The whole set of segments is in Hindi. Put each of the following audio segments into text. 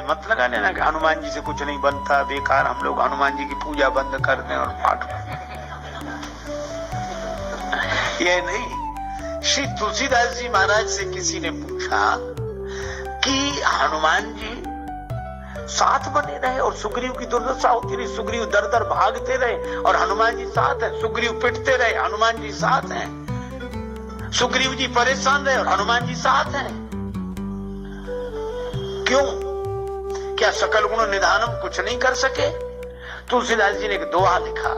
मत लगा लेना कि हनुमान जी से कुछ नहीं बनता, बेकार, हम लोग हनुमान जी की पूजा बंद कर दें और पाठ। ये नहीं। श्री तुलसीदास जी महाराज से किसी ने पूछा कि हनुमान जी साथ बने रहे और सुग्रीव की दुर्दशा होती रही, सुग्रीव दर दर भागते रहे और हनुमान जी साथ है, सुग्रीव पिटते रहे, हनुमान जी साथ हैं, सुग्रीव जी परेशान रहे और हनुमान जी साथ हैं, क्यों? क्या सकल गुण निधानम कुछ नहीं कर सके? तुलसीदास जी ने एक दोहा लिखा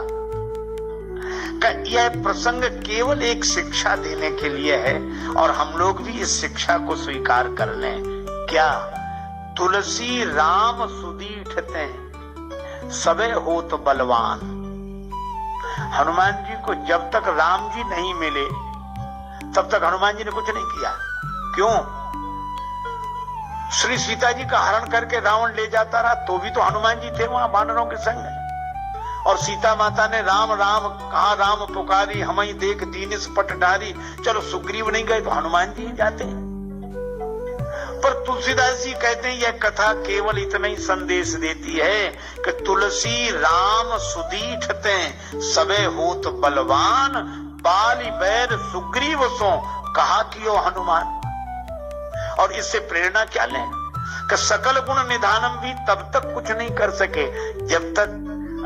कि यह प्रसंग केवल एक शिक्षा देने के लिए है और हम लोग भी इस शिक्षा को स्वीकार कर लें। क्या? तुलसी राम सुदीठते सबे होत बलवान। हनुमान जी को जब तक राम जी नहीं मिले तब तक हनुमान जी ने कुछ नहीं किया। क्यों? श्री सीता जी का हरण करके रावण ले जाता रहा तो भी तो हनुमान जी थे वहां वानरों के संग, और सीता माता ने राम राम कहा, राम पुकारी हमें देख दीनिस पटडारी। चलो सुग्रीव नहीं गए तो हनुमान जी ही जाते हैं। पर तुलसीदास जी कहते हैं यह कथा केवल इतना ही संदेश देती है कि तुलसी राम सुदीठते सबे होत बलवान, बाली बैर सुग्रीव सो कहा कियो हनुमान। और इससे प्रेरणा क्या लें कि सकल गुण निधानम भी तब तक कुछ नहीं कर सके जब तक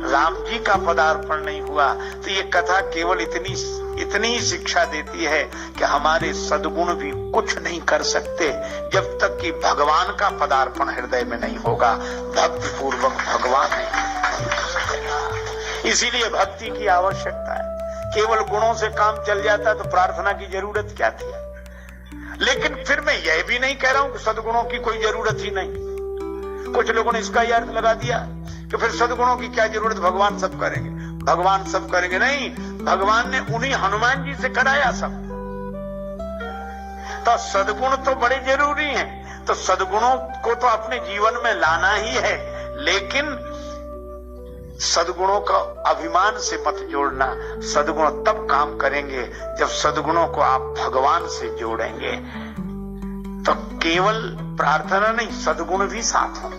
राम जी का पदार्पण नहीं हुआ। तो ये कथा केवल इतनी ही शिक्षा देती है कि हमारे सद्गुण भी कुछ नहीं कर सकते जब तक कि भगवान का पदार्पण हृदय में नहीं होगा, भक्ति पूर्वक भगवान नहीं। इसीलिए भक्ति की आवश्यकता है। केवल गुणों से काम चल जाता तो प्रार्थना की जरूरत क्या थी? लेकिन फिर मैं यह भी नहीं कह रहा हूं कि सद्गुणों की कोई जरूरत ही नहीं। कुछ लोगों ने इसका अर्थ लगा दिया कि फिर सद्गुणों की क्या जरूरत, भगवान सब करेंगे, भगवान सब करेंगे। नहीं, भगवान ने उन्हीं हनुमान जी से कराया सब। तो सद्गुण तो बड़े जरूरी हैं, तो सद्गुणों को तो अपने जीवन में लाना ही है, लेकिन सद्गुणों का अभिमान से मत जोड़ना। सद्गुण तब काम करेंगे जब सद्गुणों को आप भगवान से जोड़ेंगे। तो केवल प्रार्थना नहीं, सद्गुण भी साथ हो।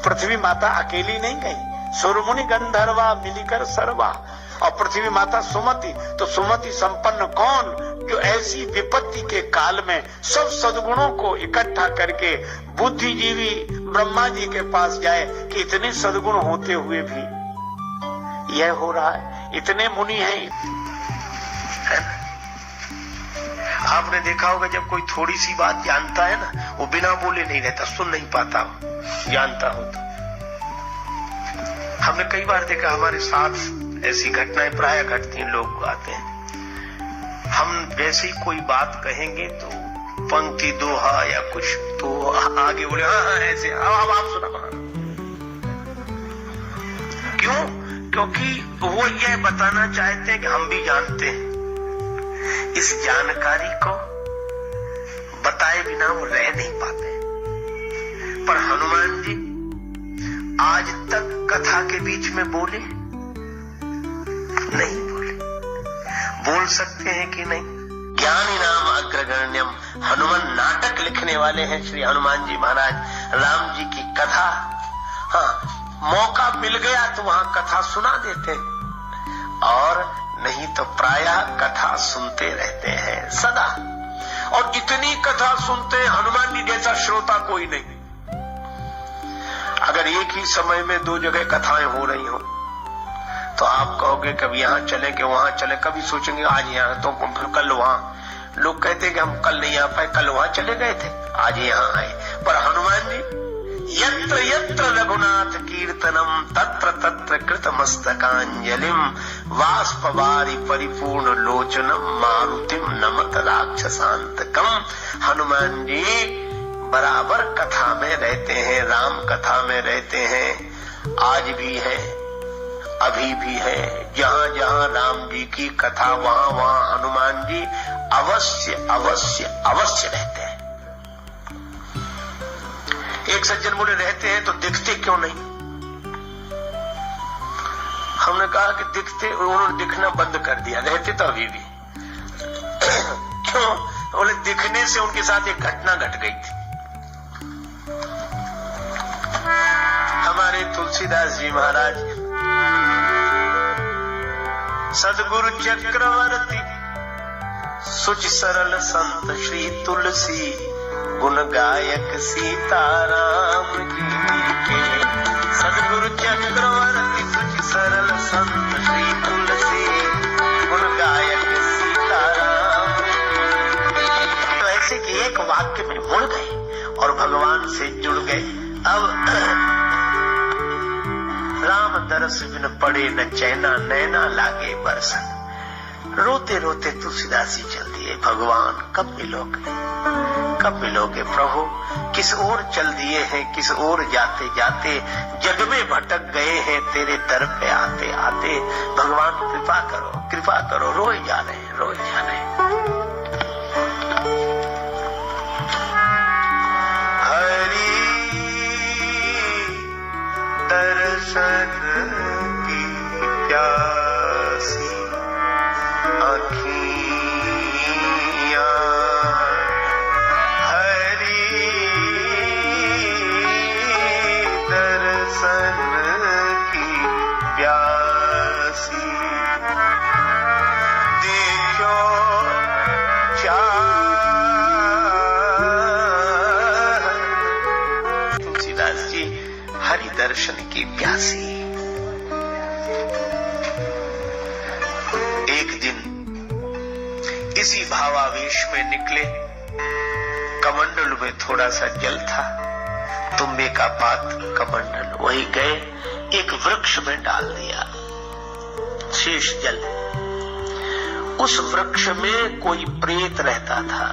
पृथ्वी माता अकेली नहीं गई, सुरमुनि गंधर्वा मिलकर सर्वा। और पृथ्वी माता सुमति, तो सुमति संपन्न कौन? जो ऐसी विपत्ति के काल में सब सद्गुणों को इकट्ठा करके बुद्धिजीवी ब्रह्मा जी के पास जाए कि इतने सद्गुण होते हुए भी यह हो रहा है, इतने मुनि हैं। आपने देखा होगा जब कोई थोड़ी सी बात जानता है ना, वो बिना बोले नहीं रहता, सुन नहीं पाता, जानता हो तो। हमने कई बार देखा, हमारे साथ ऐसी घटनाएं प्राय घटती हैं, लोग आते हैं, हम जैसे ही कोई बात कहेंगे तो पंक्ति दोहा या कुछ तो आगे बोले हाँ ऐसे, अब आप सुना। क्यों? क्योंकि वो ये बताना चाहते हैं कि हम भी जानते हैं। इस जानकारी को बताए बिना वो रह नहीं पाते। पर हनुमान जी आज तक कथा के बीच में बोले नहीं, बोल सकते हैं कि नहीं? ज्ञानी नाम अग्रगण्यम, हनुमान नाटक लिखने वाले हैं श्री हनुमान जी महाराज। राम जी की कथा, हाँ, मौका मिल गया तो वहां कथा सुना देते, और नहीं तो प्रायः कथा सुनते रहते हैं सदा। और इतनी कथा सुनते हैं, हनुमान जी जैसा श्रोता कोई नहीं। अगर एक ही समय में दो जगह कथाएं हो रही हो तो आप कहोगे कभी यहां चले कि वहां चले, कभी सोचेंगे आज यहां तो फिर कल वहां। लोग कहते हैं कि हम कल नहीं आ पाए, कल वहां चले गए थे, आज यहां आए। पर हनुमान जी यत्र यत्र रघुनाथ कीर्तनम तत्र तत्र कृत मस्तकांजलिम वाष्पवारी परिपूर्ण लोचनम मारुतिम नमत राक्षसांतकम। हनुमान जी बराबर कथा में रहते हैं, राम कथा में रहते हैं, आज भी है, अभी भी है। जहां जहां राम जी की कथा वहां वहां हनुमान जी अवश्य अवश्य अवश्य रहते हैं। एक सज्जन बोले रहते हैं तो दिखते क्यों नहीं? हमने कहा कि दिखते, उन्होंने दिखना बंद कर दिया, रहते तो अभी भी। क्यों? बोले दिखने से उनके साथ एक घटना घट गई थी। हमारे तुलसीदास जी महाराज सदगुरु चक्रवर्ती सुच सरल संत श्री तुलसी गुण गायक सीताराम जी के। सदगुरु चक्रवर्ती सुच सरल संत श्री तुलसी गुण गायक सीताराम जी। तो ऐसे कि एक वाक्य में मुड़ गए और भगवान से जुड़ गए। अब राम दरस बिन पड़े न चैना नैना लागे बरसन। रोते रोते तुलसीदास जी चल दिए, भगवान कब मिलोगे, कब मिलोगे प्रभु, किस ओर चल दिए हैं, किस ओर जाते जाते जग में भटक गए हैं, तेरे दर पे आते आते भगवान कृपा करो, कृपा करो। रोए जा रहे हैं, रोए जा रहे हैं। हरि दर्शन की प्यासी अखियां, हरि दर्शन की प्यासी, देखो तुलसीदास जी हरि दर्शन की प्यासी। एक दिन इसी भावावेश में निकले, कमंडल में थोड़ा सा जल था, तुम्बे का पात्र कमंडल, वही गए एक वृक्ष में डाल दिया शेष जल। उस वृक्ष में कोई प्रेत रहता था,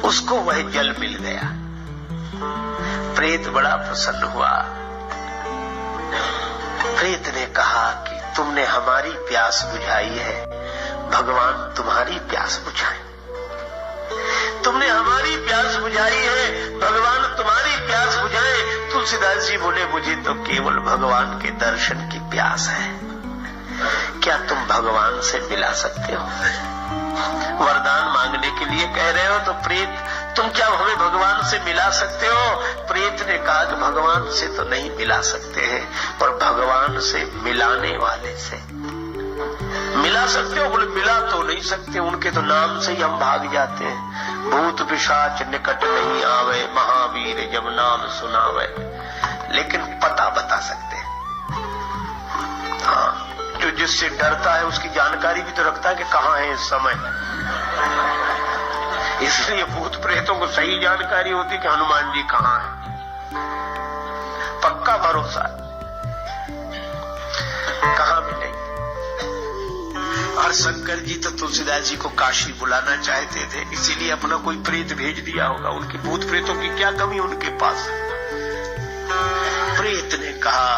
उसको वह जल मिल गया। प्रेत बड़ा प्रसन्न हुआ। प्रेत ने कहा कि तुमने हमारी प्यास बुझाई है, भगवान तुम्हारी प्यास बुझाए। तुमने हमारी प्यास बुझाई है, भगवान तुम्हारी प्यास बुझाए। तुलसीदास जी बोले, मुझे तो केवल भगवान के दर्शन की प्यास है। क्या तुम भगवान से मिला सकते हो? वरदान मांगने के लिए कह रहे हो तो प्रेत, तुम क्या हमें भगवान से मिला सकते हो? प्रेत ने कहा कि भगवान से तो नहीं मिला सकते हैं, पर भगवान से मिलाने वाले से मिला सकते हो। बोले मिला तो नहीं सकते, उनके तो नाम से ही हम भाग जाते हैं। भूत पिशाच निकट नहीं आवे, महावीर जब नाम सुनावे। लेकिन पता बता सकते हैं। हाँ, जो जिससे डरता है उसकी जानकारी भी तो रखता है कि कहाँ है इस समय। इसलिए भूत प्रेतों को सही जानकारी होती कि हनुमान जी कहाँ हैं, पक्का भरोसा। कहाँ मिलेंगे? और शंकर जी तो तुलसीदास जी को काशी बुलाना चाहते थे, इसीलिए अपना कोई प्रेत भेज दिया होगा। उनकी भूत प्रेतों की क्या कमी उनके पास? प्रेत ने कहा,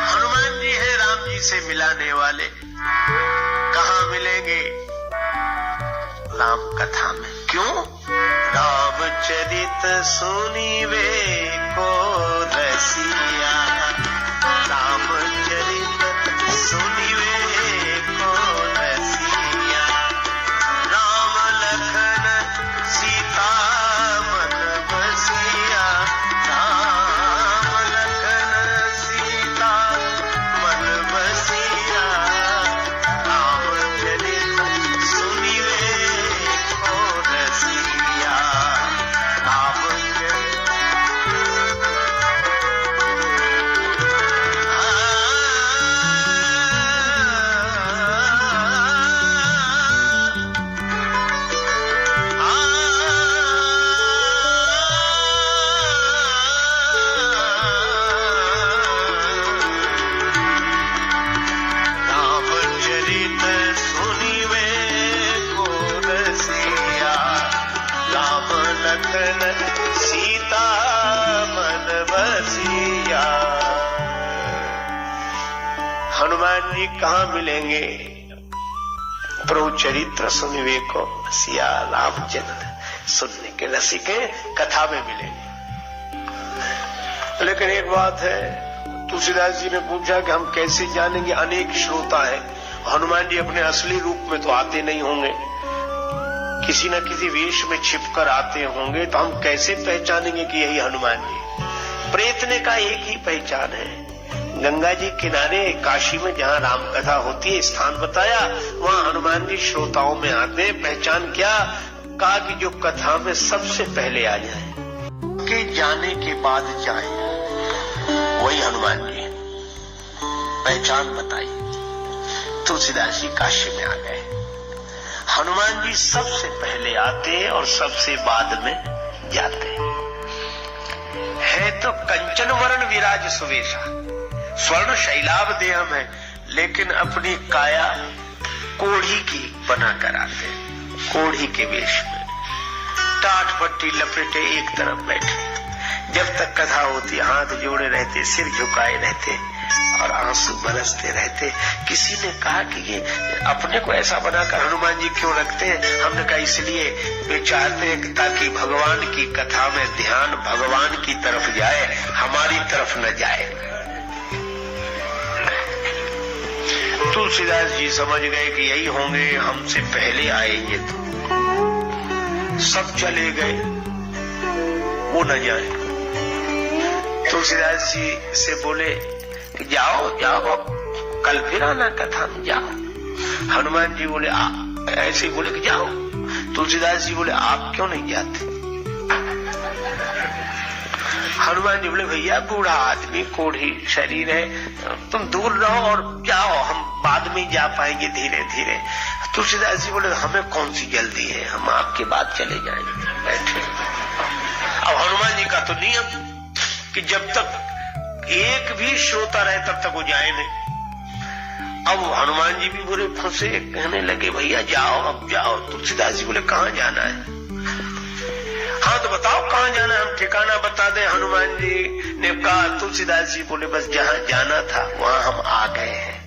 हनुमान जी है राम जी से मिलाने वाले, कहाँ मिलेंगे? राम कथा में। क्यों? रामचरित सुनिवे को रसिया, रामचरित सुनिवे को रसिया, राम लखन सीता मन बसिया, राम लखन सीता मन बसिया, रामचरित सुनिवे को रसिया, रामचरित। सीता मन बसिया। हनुमान जी कहाँ मिलेंगे? प्रभु चरित्र सुनिवे को सिया, रामचंद्र सुनने के रसिक कथा में मिलेंगे। लेकिन एक बात है, तुलसीदास जी ने पूछा कि हम कैसे जानेंगे? अनेक श्रोता है, हनुमान जी अपने असली रूप में तो आते नहीं होंगे। किसी न किसी वेश में छिपकर आते होंगे, तो हम कैसे पहचानेंगे कि यही हनुमान जी? प्रेत ने का एक ही पहचान है। गंगा जी किनारे काशी में जहां राम कथा होती है, स्थान बताया, वहां हनुमान जी श्रोताओं में आते हैं। पहचान क्या? कहा कि जो कथा में सबसे पहले आ जाए, के जाने के बाद जाए, वही हनुमान जी। पहचान बताई। तुलसीदास जी काशी में आ गए। हनुमान जी सबसे पहले आते और सबसे बाद में जाते है। तो कंचन वरण विराज सुवेशा, स्वर्ण शैलाभ देह में, लेकिन अपनी काया कोढ़ी की बनाकर आते, कोढ़ी के वेश में, टाट पट्टी लपेटे एक तरफ बैठे। जब तक कथा होती हाथ जोड़े रहते, सिर झुकाए रहते और आंसू बरसते रहते। किसी ने कहा कि ये अपने को ऐसा बनाकर हनुमान जी क्यों रखते हैं? हमने कहा इसलिए वे चाहते हैं ताकि भगवान की कथा में ध्यान भगवान की तरफ जाए, हमारी तरफ न जाए। तुलसीदास जी समझ गए कि यही होंगे, हमसे पहले आएंगे। तो सब चले गए, वो न जाए। तुलसीदास जी से बोले कि जाओ जाओ, कल फिर आना कथा में, जाओ। हनुमान जी बोले ऐसे ही बोले कि जाओ। तुलसीदास जी बोले आप क्यों नहीं जाते? हनुमान जी बोले भैया बूढ़ा आदमी, कोढ़ी शरीर है, तुम दूर रहो और जाओ, हम बाद में जा पाएंगे धीरे धीरे। तुलसीदास जी बोले हमें कौन सी जल्दी है, हम आपके बाद चले जाएंगे, बैठे। अब हनुमान जी का तो नियम कि जब तक एक भी श्रोता रहे तब तक वो जाए नहीं। अब हनुमान जी भी बुरे फंसे, कहने लगे भैया जाओ, अब जाओ। तुलसीदास जी बोले कहां जाना है? हाँ तो बताओ कहां जाना है, हम ठिकाना बता दें। हनुमान जी ने कहा, तुलसीदास जी बोले बस जहां जाना था वहां हम आ गए हैं,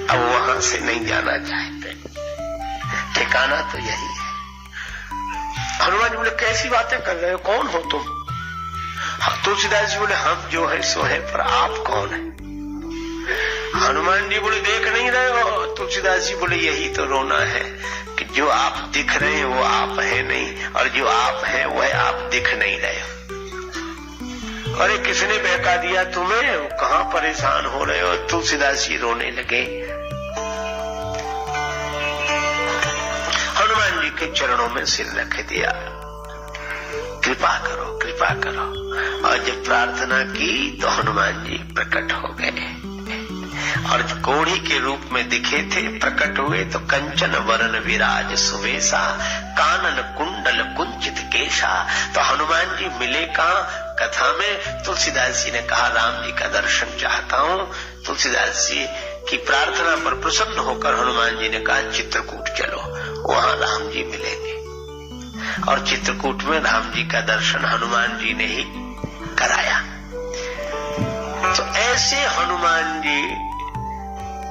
अब वहां से नहीं जाना चाहते, ठिकाना तो यही है। हनुमान जी बोले कैसी बातें कर रहे हो, कौन हो तुम? तुलसीदास जी बोले हम जो है सो है, पर आप कौन है? हनुमान जी बोले देख नहीं रहे हो? तुलसीदास जी बोले यही तो रोना है कि जो आप दिख रहे हैं वो आप है नहीं, और जो आप है वह आप दिख नहीं रहे हो। अरे किसने बहका दिया तुम्हें, कहां परेशान हो रहे हो? तुलसीदास जी रोने लगे। हनुमान जी के चरणों में सिर रख दिया, कृपा करो कृपा करो। और जब प्रार्थना की तो हनुमान जी प्रकट हो गए और कोढ़ी के रूप में दिखे थे, प्रकट हुए तो कंचन वरण विराज सुवेशा, कानन कुंडल कुंचित केशा। तो हनुमान जी मिले कहां? कथा में। तुलसीदास जी ने कहा राम जी का दर्शन चाहता हूं। तुलसीदास जी की प्रार्थना पर प्रसन्न होकर हनुमान जी ने कहा चित्रकूट चलो, वहां राम जी मिलेंगे। और चित्रकूट में राम जी का दर्शन हनुमान जी ने ही कराया। तो ऐसे हनुमान जी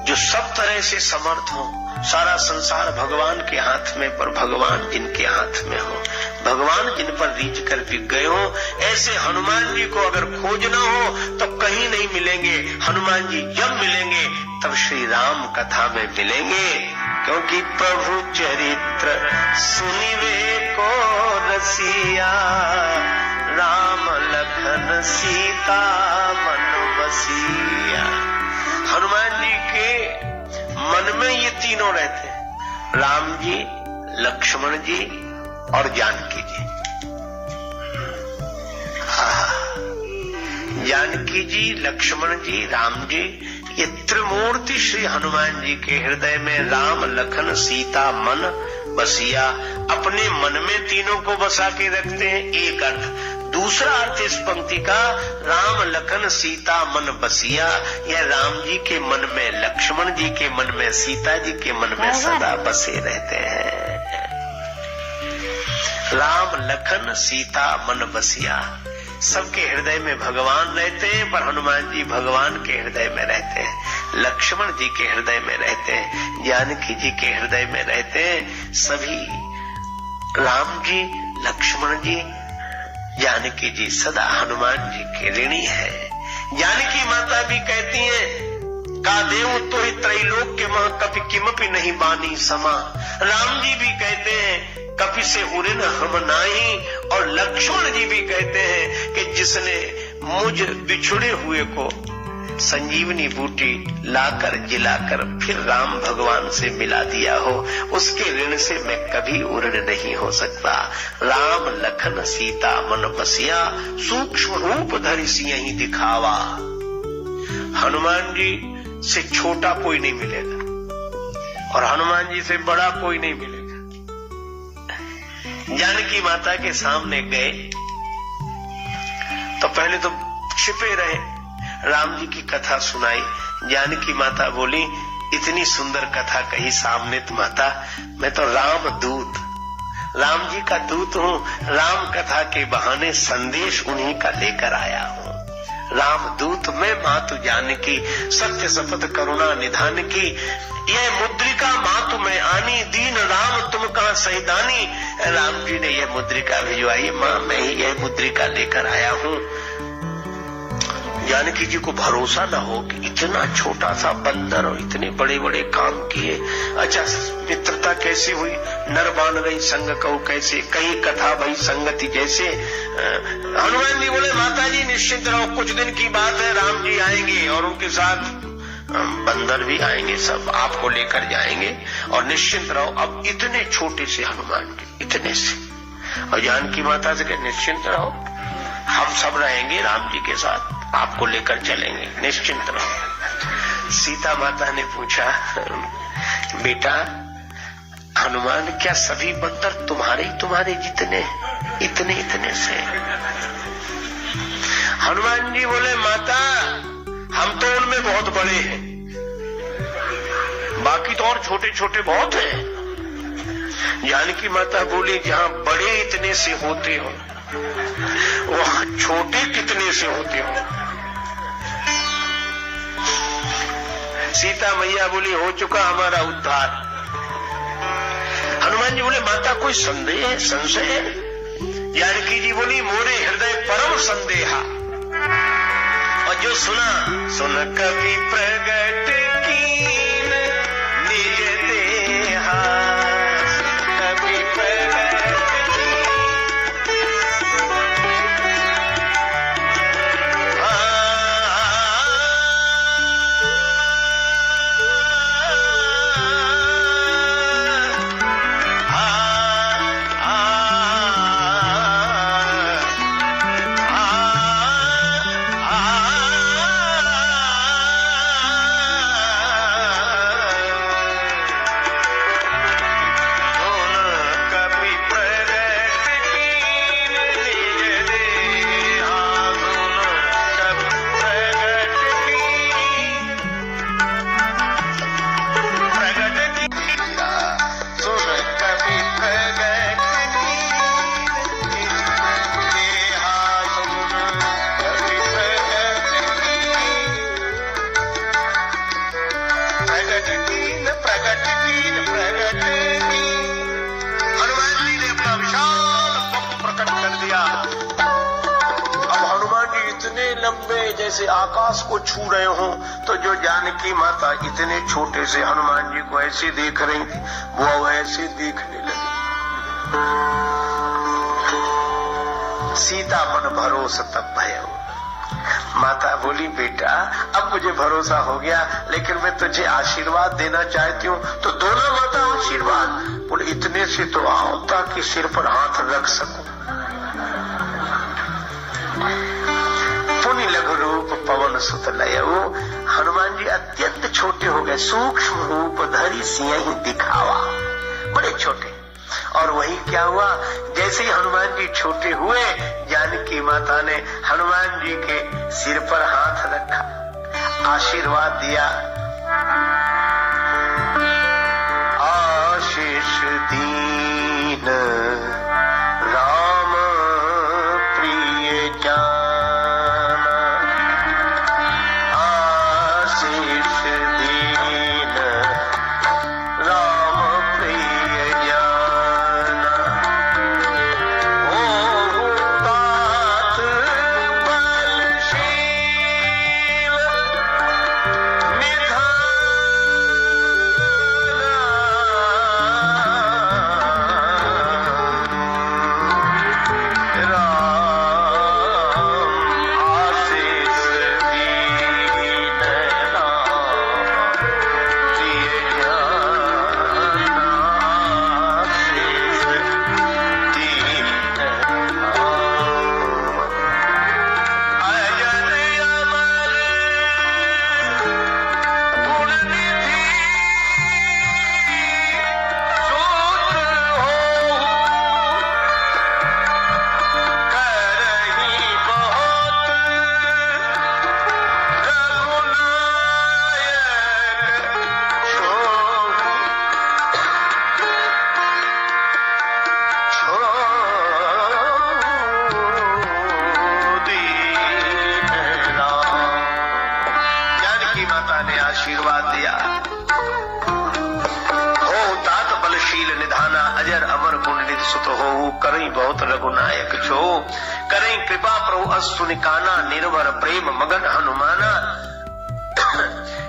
जो सब तरह से समर्थ हो, सारा संसार भगवान के हाथ में, पर भगवान जिनके हाथ में हो, भगवान जिन पर रीझ कर बिक गए हो, ऐसे हनुमान जी को अगर खोजना हो तो कहीं नहीं मिलेंगे। हनुमान जी जब मिलेंगे तब श्री राम कथा में मिलेंगे, क्योंकि प्रभु चरित्र सुनिवे को रसिया, राम लखन सीता मन बसिया। हनुमान जी के मन में ये तीनों रहते हैं, राम जी, लक्ष्मण जी और जानकी जी। जानकी जी, लक्ष्मण जी, राम जी, ये त्रिमूर्ति श्री हनुमान जी के हृदय में राम लखन सीता मन बसिया, अपने मन में तीनों को बसा के रखते हैं। एक अर्थ। दूसरा अर्थ इस पंक्ति का, राम लखन सीता मन बसिया, यह राम जी के मन में, लक्ष्मण जी के मन में, सीता जी के मन में सदा बसे रहते हैं। राम लखन सीता मन बसिया। सबके हृदय में भगवान रहते हैं, पर हनुमान जी भगवान के हृदय में रहते हैं, लक्ष्मण जी के हृदय में रहते हैं, जानकी जी के हृदय में रहते हैं। सभी राम जी, लक्ष्मण जी, जानकी जी सदा हनुमान जी के ऋणी है। जानकी माता भी कहती हैं का देव तो ही त्रैलोक्य मां कपि किमपि नहीं बानी समा। राम जी भी कहते हैं कपि से उरिन हम नाही। और लक्ष्मण जी भी कहते हैं कि जिसने मुझ बिछुड़े हुए को संजीवनी बूटी लाकर जिलाकर फिर राम भगवान से मिला दिया हो, उसके ऋण से मैं कभी उऋण नहीं हो सकता। राम लखन सीता मन बसिया, सूक्ष्म रूप धरि सियहि दिखावा। हनुमान जी से छोटा कोई नहीं मिलेगा और हनुमान जी से बड़ा कोई नहीं मिलेगा। जानकी माता के सामने गए तो पहले तो छिपे रहे, राम जी की कथा सुनाई। जानकी माता बोली, इतनी सुंदर कथा कही सामने तो माता, मैं तो राम दूत, राम जी का दूत हूँ। राम कथा के बहाने संदेश उन्हीं का लेकर आया हूँ। राम दूत मैं मातु जानकी, सत्य शपथ करुणा निधान की। यह मुद्रिका मातु में आनी, दीन राम तुम कहां सहिदानी। राम जी ने यह मुद्रिका भिजवाई, मां मैं ही यह मुद्रिका लेकर आया हूँ। जानकी जी को भरोसा न हो कि इतना छोटा सा बंदर और इतने बड़े बड़े काम किए। अच्छा, मित्रता कैसी हुई, नर बान गई संग कहो कैसे, कई कथा भई संगति जैसे। हनुमान जी बोले, माता जी निश्चिंत रहो, कुछ दिन की बात है, राम जी आएंगे और उनके साथ बंदर भी आएंगे, सब आपको लेकर जाएंगे और निश्चिंत रहो। अब इतने छोटे से हनुमान जी, इतने से, और जानकी माता से कहे निश्चिंत रहो, हम सब रहेंगे राम जी के साथ, आपको लेकर चलेंगे, निश्चिंत रहो। सीता माता ने पूछा, बेटा हनुमान क्या सभी बंदर तुम्हारे जितने, इतने से? हनुमान जी बोले, माता हम तो उनमें बहुत बड़े हैं, बाकी तो और छोटे छोटे बहुत हैं। जानकी माता बोली, जहां बड़े इतने से होते हो वहां छोटे कितने से होते हो? सीता मैया बोली, हो चुका हमारा उद्धार। हनुमान जी बोले, माता कोई संदेह संशय है? जानकी जी बोली, मोरे हृदय परम संदेहा। और जो सुन कभी प्रगट कीन निज देहा, कभी प्रगट जैसे आकाश को छू रहे हो। तो जो जानकी माता इतने छोटे से हनुमान जी को ऐसे देख रही थी, वो ऐसे देखने लगी। सीता मन भरोसा तब भयो। माता बोली, बेटा अब मुझे भरोसा हो गया, लेकिन मैं तुझे आशीर्वाद देना चाहती हूँ। तो दोनों माता आशीर्वाद बोले, इतने से तो आओ ताकि सिर पर हाथ रख सकूं। पुनि लघु रूप पवन सुत लयऊ। हनुमान जी अत्यंत छोटे हो गए, सूक्ष्म रूप धरि सियहि दिखावा, बड़े छोटे। और वही क्या हुआ, जैसे ही हनुमान जी छोटे हुए, जानकी माता ने हनुमान जी के सिर पर हाथ रखा, आशीर्वाद दिया। आशीष दीन राम प्रिय जान, निध आशीर्वाद दिया। हो तात बलशील निधाना अजर अमर गुण सुत हो, करई बहुत रघुनायक छो, करई कृपा प्रभु अस्तु निकाना, निर्भर प्रेम मगन हनुमाना।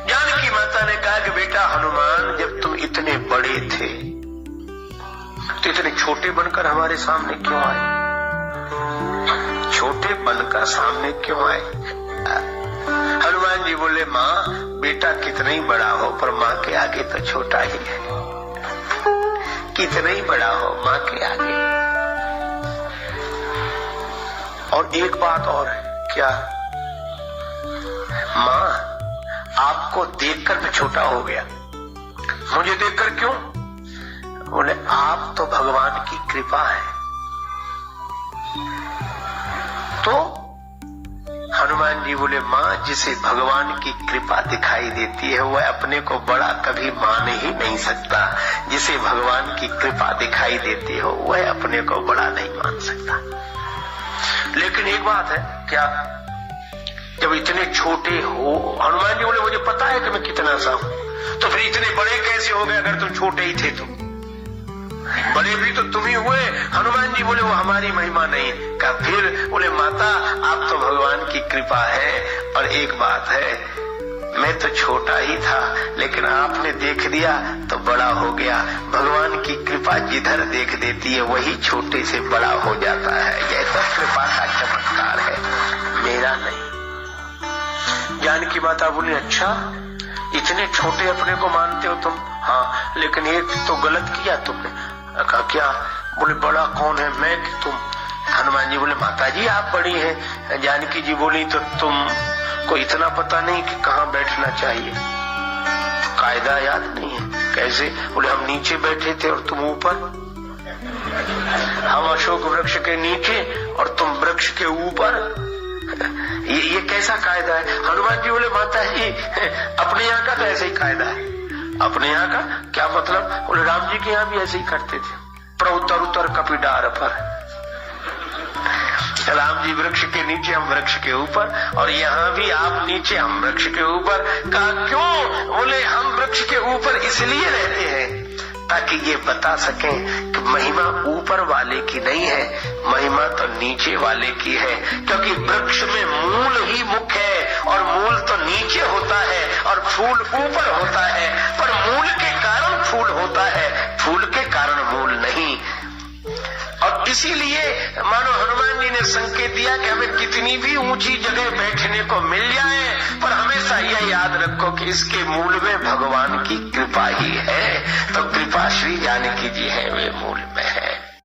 जानकी माता ने कहा कि बेटा हनुमान, जब तुम इतने बड़े थे तो इतने छोटे बनकर हमारे सामने क्यों आए? छोटे बनकर सामने क्यों आए? हनुमान जी बोले, माँ बेटा कितना ही बड़ा हो पर माँ के आगे तो छोटा ही है। कितना ही बड़ा हो माँ के आगे। और एक बात और है, क्या? माँ आपको देखकर मैं छोटा हो गया। मुझे देखकर क्यों? बोले आप तो भगवान की कृपा है। तो हनुमान जी बोले, माँ जिसे भगवान की कृपा दिखाई देती है वह अपने को बड़ा कभी मान ही नहीं सकता। जिसे भगवान की कृपा दिखाई देती हो वह अपने को बड़ा नहीं मान सकता। लेकिन एक बात है, क्या? जब इतने छोटे हो, हनुमान जी बोले मुझे पता है कि मैं कितना सा हूं, तो फिर इतने बड़े कैसे हो गए अगर तुम छोटे ही थे? तो बड़े भी तो तुम ही हुए। हनुमान जी बोले वो हमारी महिमा नहीं। कहा फिर? बोले माता आप तो भगवान की कृपा है। और एक बात है, मैं तो छोटा ही था लेकिन आपने देख दिया तो बड़ा हो गया। भगवान की कृपा जिधर देख देती है वही छोटे से बड़ा हो जाता है। यह तो कृपा का चमत्कार है, मेरा नहीं। जानकी माता बोली, अच्छा इतने छोटे अपने को मानते हो तुम? हाँ, लेकिन एक तो गलत किया तुमने। कहा क्या? बोले बड़ा कौन है, मैं कि तुम? हनुमान जी बोले माता जी आप बड़ी हैं। जानकी जी बोली तो तुम को इतना पता नहीं कि कहाँ बैठना चाहिए? कायदा याद नहीं है? कैसे? बोले हम नीचे बैठे थे और तुम ऊपर। हम अशोक वृक्ष के नीचे और तुम वृक्ष के ऊपर। ये कैसा कायदा है? हनुमान जी बोले माता जी अपने यहाँ का तो ऐसे ही कायदा है। अपने यहाँ का क्या मतलब? बोले राम जी के यहाँ भी ऐसे ही करते थे, प्रउतर उतर कपिडार पर। राम जी वृक्ष के नीचे, हम वृक्ष के ऊपर, और यहाँ भी आप नीचे हम वृक्ष के ऊपर। कहा क्यों? बोले हम वृक्ष के ऊपर इसलिए रहते हैं ताकि ये बता सकें कि महिमा ऊपर वाले की नहीं है, महिमा तो नीचे वाले की है। क्योंकि वृक्ष में मूल ही मुख्य है और मूल तो नीचे होता है और फूल ऊपर होता है। पर मूल के कारण फूल होता है, फूल के कारण मूल नहीं। और इसीलिए मानो हनुमान जी ने संकेत दिया कि हमें कितनी भी ऊंची जगह बैठने को मिल जाए पर हमेशा यह याद रखो कि इसके मूल में भगवान की कृपा ही है। तो कृपा श्री जानकी जी है, वे मूल में है।